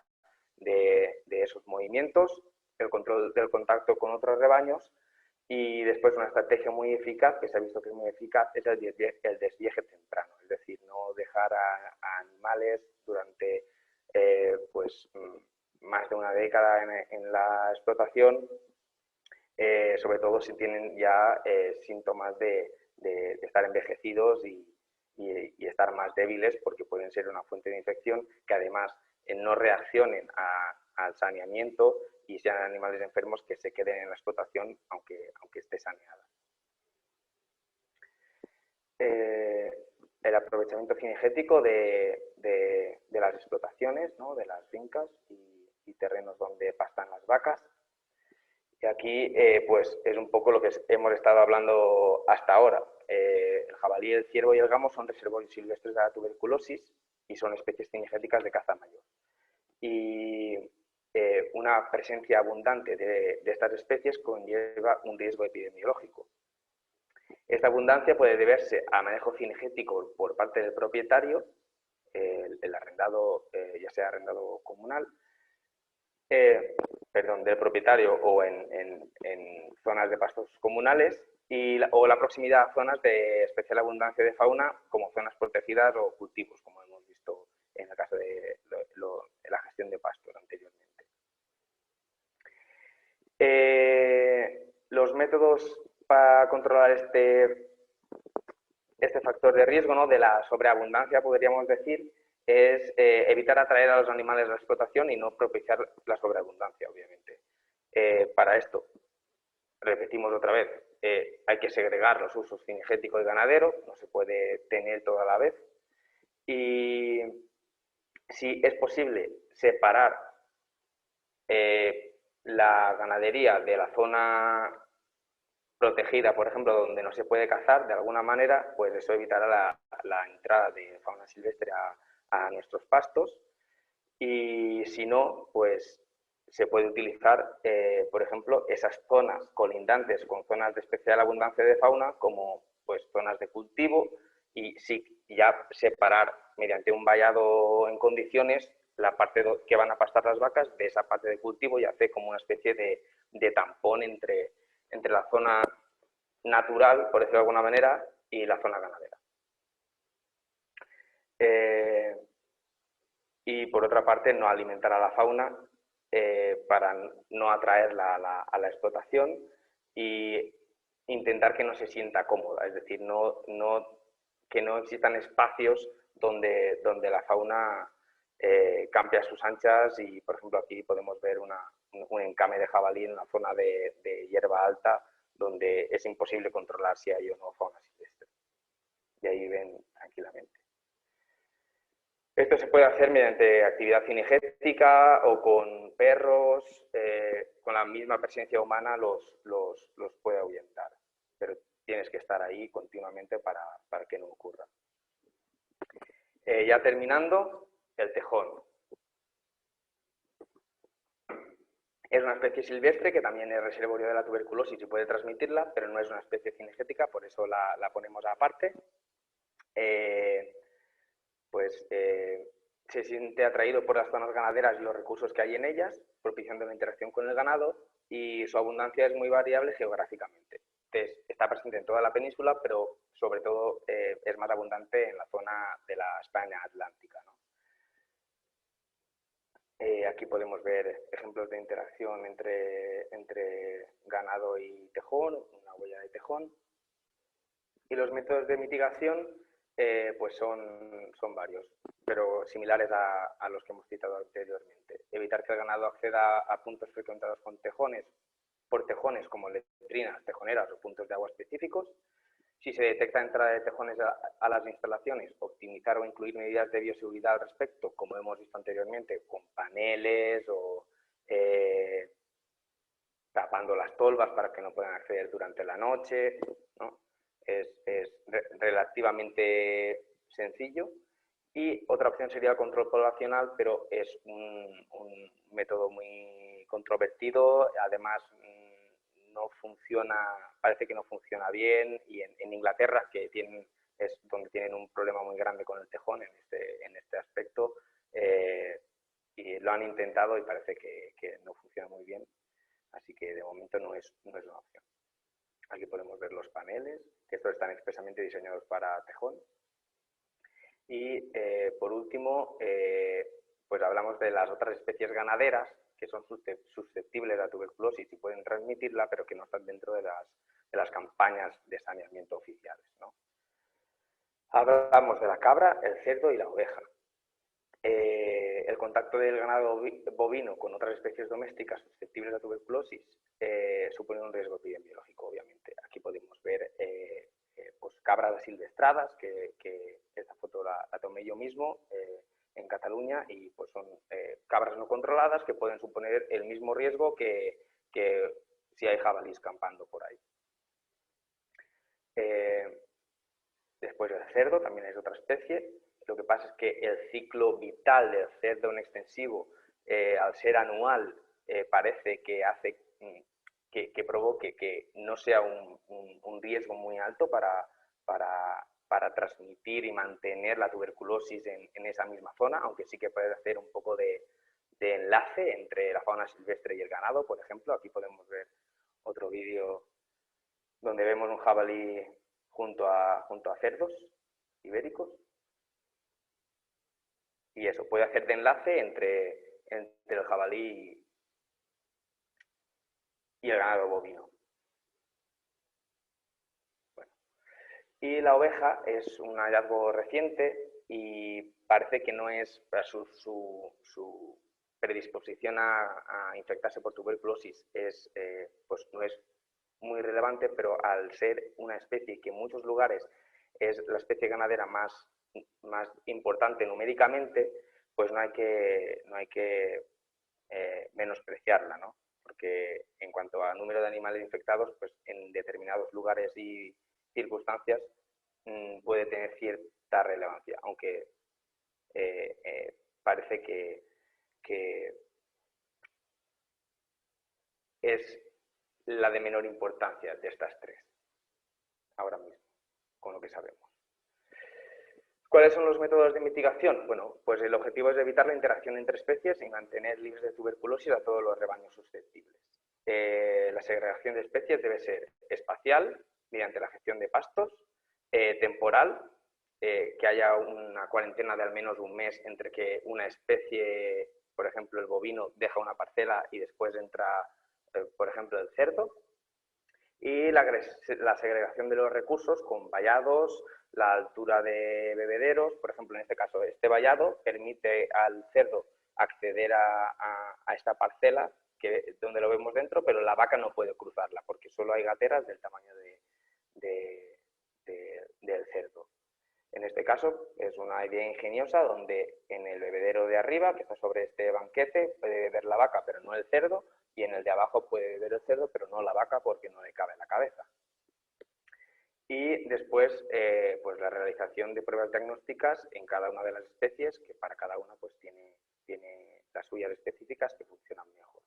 de esos movimientos, el control del contacto con otros rebaños, y después una estrategia muy eficaz, que se ha visto que es muy eficaz, es el desvieje temprano, es decir, no dejar a animales durante pues, más de una década en la explotación, sobre todo si tienen ya síntomas de de estar envejecidos y estar más débiles, porque pueden ser una fuente de infección, que además no reaccionen al saneamiento y sean animales enfermos que se queden en la explotación aunque esté saneada. El aprovechamiento cinegético de las explotaciones, ¿no? De las fincas y terrenos donde pastan las vacas. Y aquí pues es un poco lo que hemos estado hablando hasta ahora. El jabalí, el ciervo y el gamo son reservorios silvestres de la tuberculosis y son especies cinegéticas de caza mayor. Y una presencia abundante de estas especies conlleva un riesgo epidemiológico. Esta abundancia puede deberse a manejo cinegético por parte del propietario, el arrendado, ya sea arrendado comunal, del propietario o en zonas de pastos comunales, o la proximidad a zonas de especial abundancia de fauna, como zonas protegidas o cultivos, como hemos visto en el caso de la gestión de pastos anteriormente. Los métodos para controlar este factor de riesgo, ¿no? De la sobreabundancia, podríamos decir, es evitar atraer a los animales a la explotación y no propiciar la sobreabundancia, obviamente. Para esto, repetimos otra vez, hay que segregar los usos cinegético y ganadero, no se puede tener todo a la vez. Y si es posible separar la ganadería de la zona protegida, por ejemplo, donde no se puede cazar, de alguna manera, pues eso evitará la entrada de fauna silvestre a nuestros pastos. Y si no, pues se puede utilizar, por ejemplo, esas zonas colindantes con zonas de especial abundancia de fauna como pues zonas de cultivo, y sí, ya separar mediante un vallado en condiciones la parte que van a pastar las vacas de esa parte de cultivo, y hace como una especie de tampón entre la zona natural, por decirlo de alguna manera, y la zona ganadera. Y por otra parte, no alimentar a la fauna para no atraerla a la explotación, y intentar que no se sienta cómoda, es decir, que no existan espacios donde la fauna campe a sus anchas. Y, por ejemplo, aquí podemos ver un encame de jabalí en una zona de hierba alta donde es imposible controlar si hay o no fauna silvestre. Y ahí ven tranquilamente. Esto se puede hacer mediante actividad cinegética o con perros, con la misma presencia humana los puede ahuyentar, pero tienes que estar ahí continuamente para que no ocurra. Ya terminando, el tejón. Es una especie silvestre que también es reservorio de la tuberculosis y puede transmitirla, pero no es una especie cinegética, por eso la ponemos aparte. Se siente atraído por las zonas ganaderas y los recursos que hay en ellas, propiciando la interacción con el ganado, y su abundancia es muy variable geográficamente. Entonces, está presente en toda la península, pero sobre todo es más abundante en la zona de la España atlántica, ¿no? Aquí podemos ver ejemplos de interacción entre ganado y tejón, una huella de tejón. Y los métodos de mitigación pues son varios, pero similares a los que hemos citado anteriormente. Evitar que el ganado acceda a puntos frecuentados por tejones como letrinas, tejoneras o puntos de agua específicos. Si se detecta entrada de tejones a las instalaciones, optimizar o incluir medidas de bioseguridad al respecto, como hemos visto anteriormente, con paneles o tapando las tolvas para que no puedan acceder durante la noche, ¿no? Es relativamente sencillo. Y otra opción sería el control poblacional, pero es un método muy controvertido, además no funciona, parece que no funciona bien, y en Inglaterra, que es donde tienen un problema muy grande con el tejón en este aspecto, y lo han intentado y parece que no funciona muy bien, así que de momento no es una opción. Aquí podemos ver los paneles, que estos están expresamente diseñados para tejón. Y por último, pues hablamos de las otras especies ganaderas que son susceptibles a tuberculosis y pueden transmitirla, pero que no están dentro de las campañas de saneamiento oficiales, ¿no? Hablamos de la cabra, el cerdo y la oveja. El contacto del ganado bovino con otras especies domésticas susceptibles a tuberculosis supone un riesgo epidemiológico, obviamente. Aquí podemos ver pues cabras silvestradas, que esta foto la tomé yo mismo en Cataluña, y pues son cabras no controladas que pueden suponer el mismo riesgo que si hay jabalíes campando por ahí. Después el cerdo también es otra especie. Lo que pasa es que el ciclo vital del cerdo en extensivo, al ser anual, parece que hace que provoque que no sea un riesgo muy alto para transmitir y mantener la tuberculosis en esa misma zona, aunque sí que puede hacer un poco de enlace entre la fauna silvestre y el ganado. Por ejemplo, aquí podemos ver otro vídeo donde vemos un jabalí junto a cerdos ibéricos. Y eso puede hacer de enlace entre el jabalí y el ganado bovino. Bueno. Y la oveja es un hallazgo reciente y parece que no es su predisposición a infectarse por tuberculosis pues no es muy relevante, pero al ser una especie que en muchos lugares es la especie ganadera más importante numéricamente, pues no hay que menospreciarla, ¿no? Porque en cuanto a número de animales infectados, pues en determinados lugares y circunstancias puede tener cierta relevancia, aunque parece que es la de menor importancia de estas tres, ahora mismo, con lo que sabemos. ¿Cuáles son los métodos de mitigación? Bueno, pues el objetivo es evitar la interacción entre especies y mantener libres de tuberculosis a todos los rebaños susceptibles. La segregación de especies debe ser espacial, mediante la gestión de pastos, temporal, que haya una cuarentena de al menos un mes entre que una especie, por ejemplo el bovino, deja una parcela y después entra, por ejemplo, el cerdo. Y la segregación de los recursos con vallados, la altura de bebederos. Por ejemplo, en este caso, este vallado permite al cerdo acceder a esta parcela donde lo vemos dentro, pero la vaca no puede cruzarla porque solo hay gateras del tamaño del cerdo. En este caso es una idea ingeniosa donde en el bebedero de arriba, que está sobre este banquete, puede beber la vaca pero no el cerdo, y en el de abajo puede beber el cerdo pero no la vaca porque no le cabe en la cabeza. Y después pues la realización de pruebas diagnósticas en cada una de las especies, que para cada una pues tiene las suyas específicas que funcionan mejor.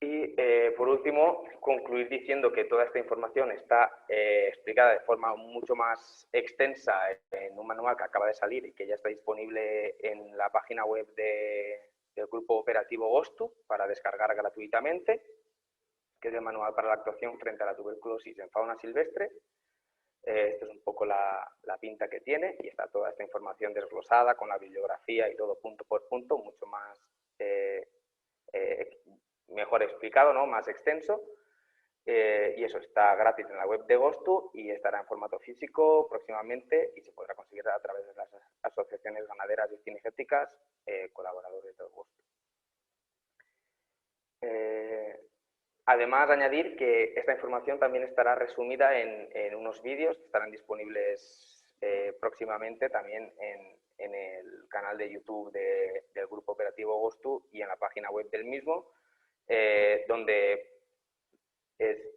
Y por último, concluir diciendo que toda esta información está explicada de forma mucho más extensa en un manual que acaba de salir y que ya está disponible en la página web del Grupo Operativo GOSTU para descargar gratuitamente, que es el manual para la actuación frente a la tuberculosis en fauna silvestre. Esto es un poco la pinta que tiene, y está toda esta información desglosada con la bibliografía y todo punto por punto, mucho más mejor explicado, ¿no? Más extenso. Y eso está gratis en la web de GOSTU y estará en formato físico próximamente y se podrá conseguir a través de las asociaciones ganaderas y cinegéticas colaboradores del GOSTU. Además, añadir que esta información también estará resumida en unos vídeos que estarán disponibles próximamente también en el canal de YouTube del Grupo Operativo GOSTU y en la página web del mismo, donde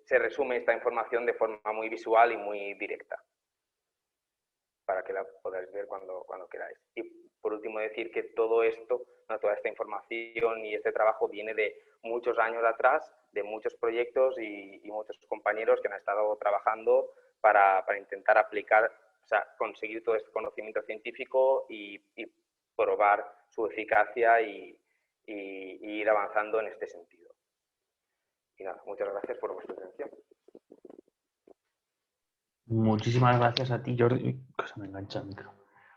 se resume esta información de forma muy visual y muy directa, para que la podáis ver cuando queráis. Y por último decir que todo esto, toda esta información y este trabajo viene de muchos años atrás, de muchos proyectos y muchos compañeros que han estado trabajando para intentar aplicar, o sea, conseguir todo este conocimiento científico y probar su eficacia y ir avanzando en este sentido. Y nada, muchas gracias por vuestra atención. Muchísimas gracias a ti, Jordi. Que se me engancha el micro.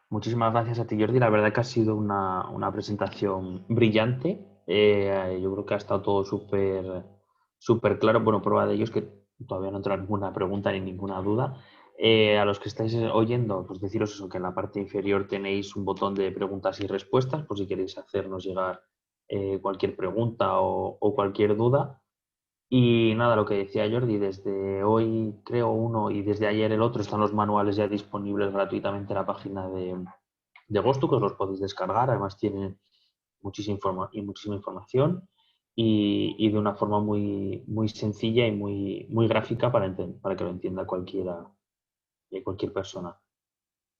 Muchísimas gracias a ti, Jordi. La verdad que ha sido una presentación brillante. Yo creo que ha estado todo súper claro. Bueno, prueba de ello es que todavía no entra ninguna pregunta ni ninguna duda. A los que estáis oyendo, pues deciros eso, que en la parte inferior tenéis un botón de preguntas y respuestas, por si queréis hacernos llegar cualquier pregunta o cualquier duda. Y nada, lo que decía Jordi, desde hoy creo uno y desde ayer el otro están los manuales ya disponibles gratuitamente en la página de Gostu, que os los podéis descargar. Además tienen muchísima información y de una forma muy sencilla y muy gráfica para que lo entienda cualquier persona.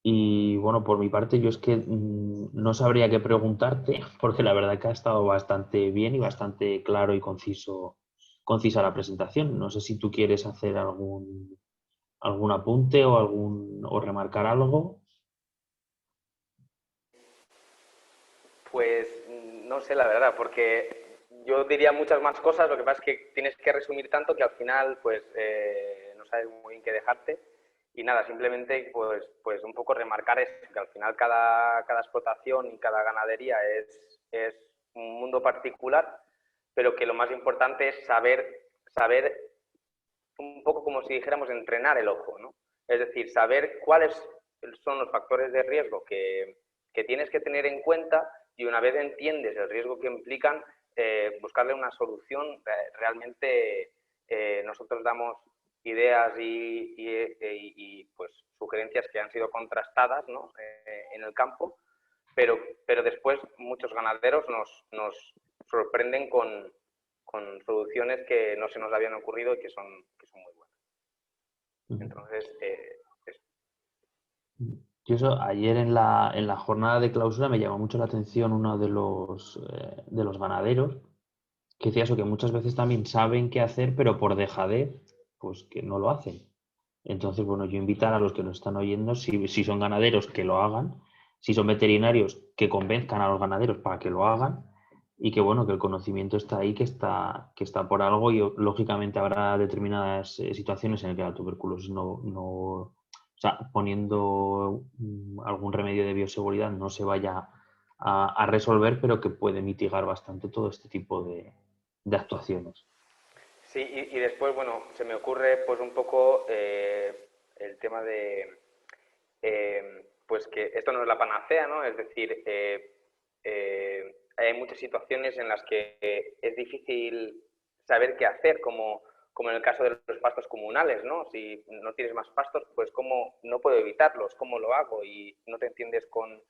Y bueno, por mi parte, yo es que no sabría qué preguntarte, porque la verdad que ha estado bastante bien y bastante claro y concisa la presentación. No sé si tú quieres hacer algún apunte o remarcar algo. Pues no sé la verdad, porque yo diría muchas más cosas, lo que pasa es que tienes que resumir tanto que al final pues no sabes muy bien qué dejarte. Y nada, simplemente pues un poco remarcar eso, que al final cada explotación y cada ganadería es un mundo particular, pero que lo más importante es saber un poco como si dijéramos entrenar el ojo, ¿no? Es decir, saber cuáles son los factores de riesgo que tienes que tener en cuenta y una vez entiendes el riesgo que implican, buscarle una solución. Realmente nosotros damos ideas pues, sugerencias que han sido contrastadas, ¿no? En el campo, pero después muchos ganaderos nos sorprenden con soluciones que no se nos habían ocurrido y que son muy buenas. Entonces, Yo eso, ayer en la jornada de clausura me llamó mucho la atención uno de los ganaderos que decía eso, que muchas veces también saben qué hacer, pero por dejadez, pues que no lo hacen. Entonces, bueno, yo invitar a los que nos están oyendo, si son ganaderos, que lo hagan, si son veterinarios, que convenzcan a los ganaderos para que lo hagan y que, bueno, que el conocimiento está ahí, que está por algo y lógicamente habrá determinadas situaciones en las que la tuberculosis o sea, poniendo algún remedio de bioseguridad no se vaya a resolver, pero que puede mitigar bastante todo este tipo de actuaciones. sí, y después, bueno, se me ocurre pues un poco el tema de, pues que esto no es la panacea, ¿no? Es decir, hay muchas situaciones en las que es difícil saber qué hacer, como en el caso de los pastos comunales, ¿no? Si no tienes más pastos, pues cómo no puedo evitarlos, cómo lo hago y no te entiendes con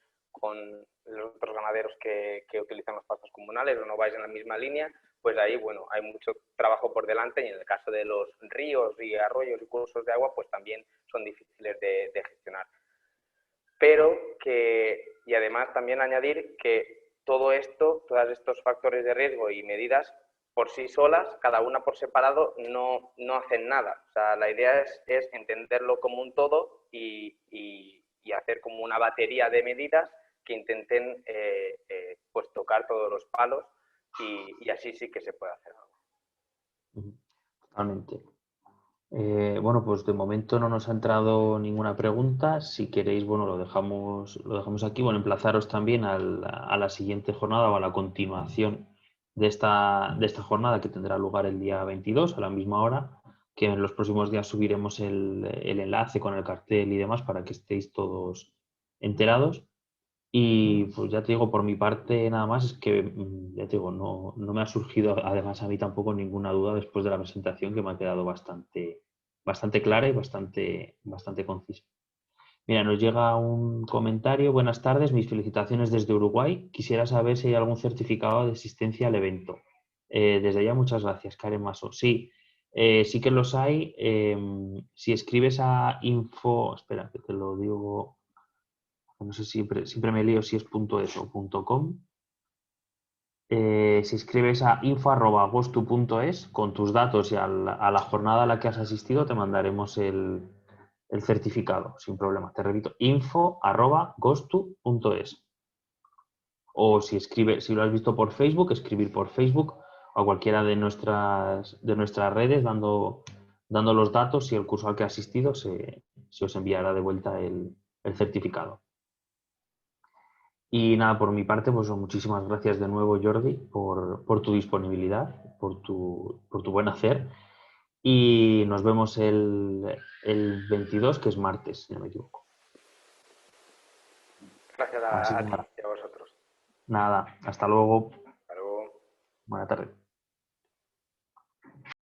los otros ganaderos que utilizan los pastos comunales o no vais en la misma línea, pues ahí, bueno, hay mucho trabajo por delante y en el caso de los ríos y arroyos y cursos de agua, pues también son difíciles de gestionar. Pero y además también añadir que todo esto, todos estos factores de riesgo y medidas por sí solas, cada una por separado, no hacen nada. O sea, la idea es entenderlo como un todo y hacer como una batería de medidas que intenten pues tocar todos los palos y así sí que se puede hacer algo. Totalmente. Bueno, pues de momento no nos ha entrado ninguna pregunta. Si queréis, bueno, lo dejamos aquí. Bueno, emplazaros también a la siguiente jornada o a la continuación de esta jornada que tendrá lugar el día 22 a la misma hora, que en los próximos días subiremos el enlace con el cartel y demás para que estéis todos enterados. Y pues ya te digo, por mi parte nada más, es que ya te digo, no me ha surgido además a mí tampoco ninguna duda después de la presentación que me ha quedado bastante clara y bastante concisa. Mira, nos llega un comentario. Buenas tardes, mis felicitaciones desde Uruguay. Quisiera saber si hay algún certificado de asistencia al evento. Desde allá, muchas gracias, Karen Maso. Sí, sí que los hay. Si escribes a info, espera, que te lo digo, no sé, siempre me lío si es .es o .com. Si escribes a info@gostu.es con tus datos y a la jornada a la que has asistido, te mandaremos el certificado sin problema. Te repito, info@gostu.es. O si lo has visto por Facebook, escribir por Facebook o a cualquiera de nuestras redes dando los datos y el curso al que has asistido se os enviará de vuelta el certificado. Y nada, por mi parte, pues muchísimas gracias de nuevo, Jordi, por tu disponibilidad, por tu buen hacer. y nos vemos el 22, que es martes, si no me equivoco. Gracias Así a que ti nada, y a vosotros. nada, hasta luego. Hasta luego. Buena tarde.